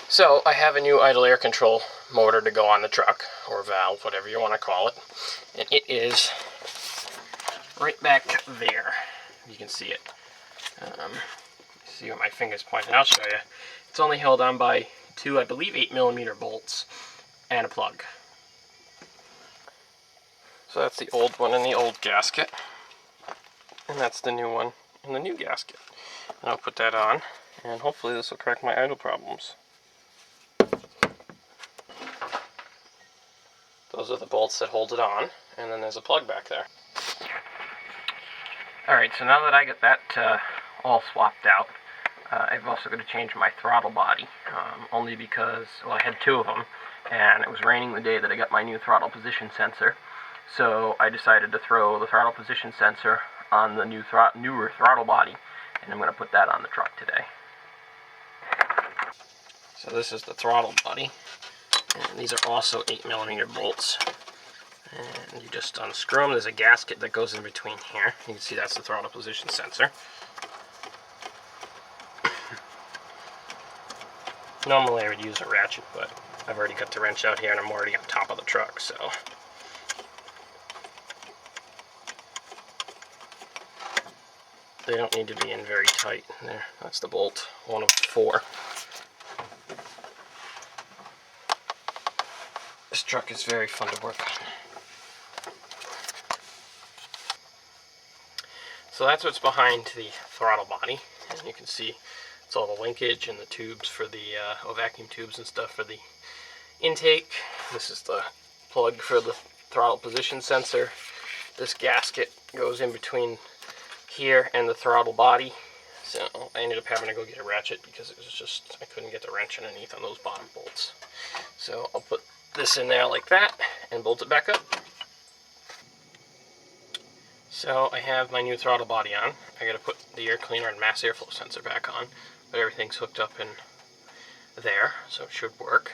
So I have a new idle air control motor to go on the truck, or valve, whatever you want to call it. And it is right back there. You can see it. See where my finger's pointing. I'll show you. It's only held on by two, I believe, 8mm bolts and a plug. So that's the old one in the old gasket. And that's the new one in the new gasket. And I'll put that on, and hopefully this will correct my idle problems. Those are the bolts that hold it on, and then there's a plug back there. Alright, so now that I get that all swapped out, I've also got to change my throttle body, only because, well, I had two of them, and it was raining the day that I got my new throttle position sensor, so I decided to throw the throttle position sensor on the newer throttle body, and I'm going to put that on the truck today. So this is the throttle body, and these are also 8mm bolts. And you just unscrew them. There's a gasket that goes in between here. You can see that's the throttle position sensor. Normally I would use a ratchet, but I've already got the wrench out here and I'm already on top of the truck, so. They don't need to be in very tight. There, that's the bolt, one of 4. This truck is very fun to work on. So that's what's behind the throttle body, and you can see it's all the linkage and the tubes for the vacuum tubes and stuff for the intake. This is the plug for the throttle position sensor. This gasket goes in between here and the throttle body, so I ended up having to go get a ratchet because it was just, I couldn't get the wrench underneath on those bottom bolts. So I'll put this in there like that and bolt it back up. So I have my new throttle body on. I gotta put the air cleaner and mass airflow sensor back on, but everything's hooked up in there, so it should work.